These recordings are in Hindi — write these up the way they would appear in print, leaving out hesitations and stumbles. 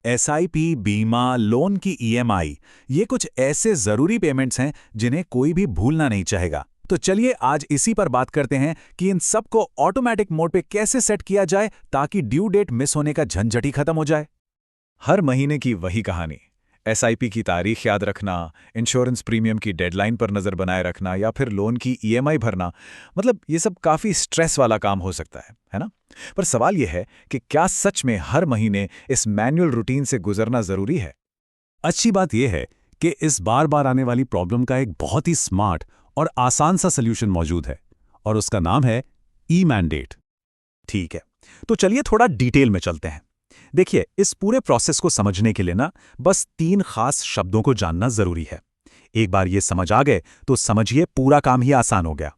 एसआईपी, बीमा, लोन की ईएमआई, ये कुछ ऐसे जरूरी पेमेंट्स हैं जिन्हें कोई भी भूलना नहीं चाहेगा। तो चलिए आज इसी पर बात करते हैं कि इन सबको ऑटोमेटिक मोड पे कैसे सेट किया जाए ताकि ड्यू डेट मिस होने का झंझट ही खत्म हो जाए। हर महीने की वही कहानी। एसआईपी की तारीख याद रखना, इंश्योरेंस प्रीमियम की डेडलाइन पर नज़र बनाए रखना या फिर लोन की ईएमआई भरना, मतलब ये सब काफ़ी स्ट्रेस वाला काम हो सकता है ना? पर सवाल यह है कि क्या सच में हर महीने इस मैनुअल रूटीन से गुजरना ज़रूरी है? अच्छी बात यह है कि इस बार बार आने वाली प्रॉब्लम का एक बहुत ही स्मार्ट और आसान सा सल्यूशन मौजूद है और उसका नाम है ई मैंडेट। ठीक है, तो चलिए थोड़ा डिटेल में चलते हैं। देखिए, इस पूरे प्रोसेस को समझने के लिए ना बस 3 खास शब्दों को जानना जरूरी है। एक बार ये समझ आ गए तो समझिए पूरा काम ही आसान हो गया।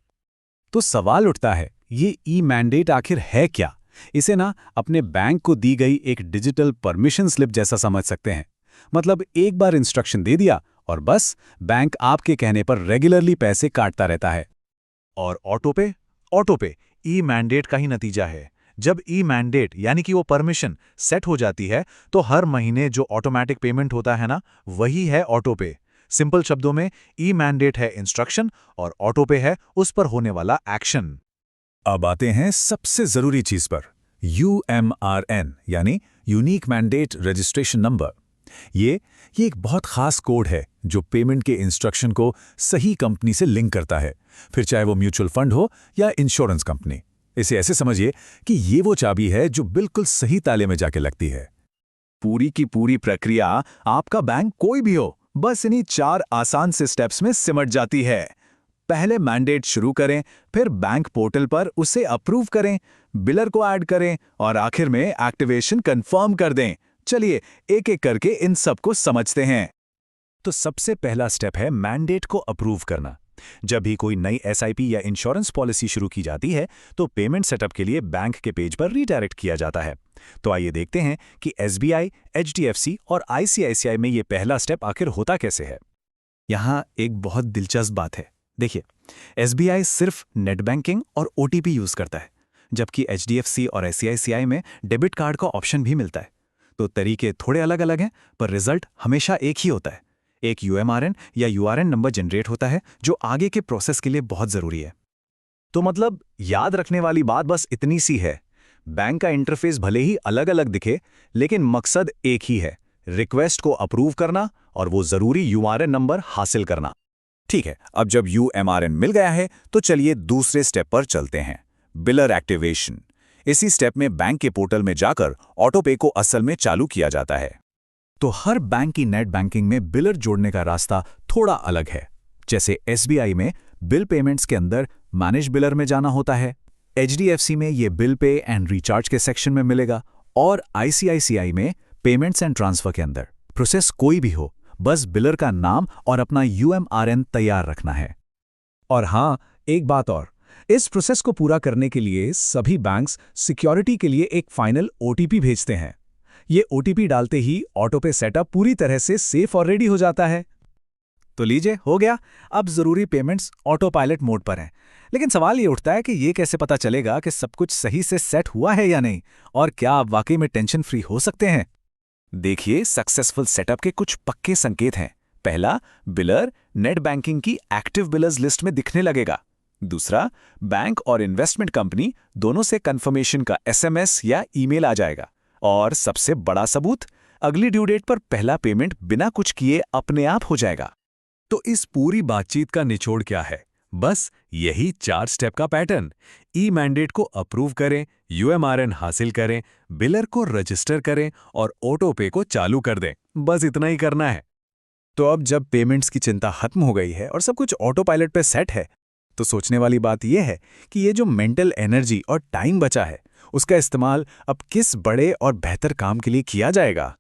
तो सवाल उठता है, ये ई मैंडेट आखिर है क्या? इसे ना अपने बैंक को दी गई एक डिजिटल परमिशन स्लिप जैसा समझ सकते हैं। मतलब एक बार इंस्ट्रक्शन दे दिया और बस बैंक आपके कहने पर रेगुलरली पैसे काटता रहता है। और ऑटो पे ई मैंडेट का ही नतीजा है। जब ई मैंडेट यानी कि वो परमिशन सेट हो जाती है तो हर महीने जो ऑटोमेटिक पेमेंट होता है ना, वही है ऑटो पे। सिंपल शब्दों में ई मैंडेट है इंस्ट्रक्शन और ऑटो पे है उस पर होने वाला एक्शन। अब आते हैं सबसे जरूरी चीज पर, UMRN यानी यूनिक मैंडेट रजिस्ट्रेशन नंबर। ये एक बहुत खास कोड है जो पेमेंट के इंस्ट्रक्शन को सही कंपनी से लिंक करता है, फिर चाहे वो म्यूचुअल फंड हो या इंश्योरेंस कंपनी। इसे ऐसे समझिए कि ये वो चाबी है जो बिल्कुल सही ताले में जाके लगती है। पूरी की पूरी प्रक्रिया, आपका बैंक कोई भी हो, बस इन्हीं 4 आसान से स्टेप्स में सिमट जाती है। पहले मैंडेट शुरू करें, फिर बैंक पोर्टल पर उसे अप्रूव करें, बिलर को ऐड करें और आखिर में एक्टिवेशन कंफर्म कर दें। चलिए एक एक करके इन सबको समझते हैं। तो सबसे पहला स्टेप है मैंडेट को अप्रूव करना। जब भी कोई नई एसआईपी या इंश्योरेंस पॉलिसी शुरू की जाती है तो पेमेंट सेटअप के लिए बैंक के पेज पर रीडायरेक्ट किया जाता है। तो आइए देखते हैं कि एसबीआई, एचडीएफसी और आईसीआईसीआई में ये पहला स्टेप आखिर होता कैसे है। यहाँ एक बहुत दिलचस्प बात है। देखिए, एसबीआई सिर्फ नेट बैंकिंग और ओटीपी यूज करता है, जबकि एचडीएफसी और आईसीआईसीआई में डेबिट कार्ड का ऑप्शन भी मिलता है। तो तरीके थोड़े अलग अलग हैं, पर रिजल्ट हमेशा एक ही होता है। एक यूएमआरएन या यूआरएन नंबर जनरेट होता है जो आगे के प्रोसेस के लिए बहुत जरूरी है। तो मतलब याद रखने वाली बात बस इतनी सी है, बैंक का इंटरफेस भले ही अलग अलग दिखे, लेकिन मकसद एक ही है, रिक्वेस्ट को अप्रूव करना और वो जरूरी यूआरएन नंबर हासिल करना। ठीक है, अब जब यूएमआरएन मिल गया है तो चलिए दूसरे स्टेप पर चलते हैं, बिलर एक्टिवेशन। इसी स्टेप में बैंक के पोर्टल में जाकर ऑटो पे को असल में चालू किया जाता है। तो हर बैंक की नेट बैंकिंग में बिलर जोड़ने का रास्ता थोड़ा अलग है। जैसे एसबीआई में बिल पेमेंट्स के अंदर मैनेज बिलर में जाना होता है, एचडीएफसी में ये बिल पे एंड रिचार्ज के सेक्शन में मिलेगा और आईसीआईसीआई में पेमेंट्स एंड ट्रांसफर के अंदर। प्रोसेस कोई भी हो, बस बिलर का नाम और अपना यूएमआरएन तैयार रखना है। और हाँ, एक बात और, इस प्रोसेस को पूरा करने के लिए सभी बैंक्स सिक्योरिटी के लिए एक फाइनल ओटीपी भेजते हैं। ये ओटीपी डालते ही ऑटो पे सेटअप पूरी तरह से सेफ और रेडी हो जाता है। तो लीजिए, हो गया। अब जरूरी पेमेंट्स ऑटो पायलट मोड पर हैं। लेकिन सवाल ये उठता है कि ये कैसे पता चलेगा कि सब कुछ सही से सेट हुआ है या नहीं, और क्या आप वाकई में टेंशन फ्री हो सकते हैं। देखिए, सक्सेसफुल सेटअप के कुछ पक्के संकेत हैं। पहला, बिलर नेट बैंकिंग की एक्टिव बिलर्स लिस्ट में दिखने लगेगा। दूसरा, बैंक और इन्वेस्टमेंट कंपनी दोनों से कंफर्मेशन का एसएमएस या ईमेल आ जाएगा। और सबसे बड़ा सबूत, अगली ड्यू डेट पर पहला पेमेंट बिना कुछ किए अपने आप हो जाएगा। तो इस पूरी बातचीत का निचोड़ क्या है? बस यही 4 स्टेप का पैटर्न। ई मैंडेट को अप्रूव करें, यूएमआरएन हासिल करें, बिलर को रजिस्टर करें और ऑटो पे को चालू कर दें। बस इतना ही करना है। तो अब जब पेमेंट्स की चिंता खत्म हो गई है और सब कुछ ऑटो पायलट पे सेट है, तो सोचने वाली बात यह है कि ये जो मेंटल एनर्जी और टाइम बचा है, उसका इस्तेमाल अब किस बड़े और बेहतर काम के लिए किया जाएगा।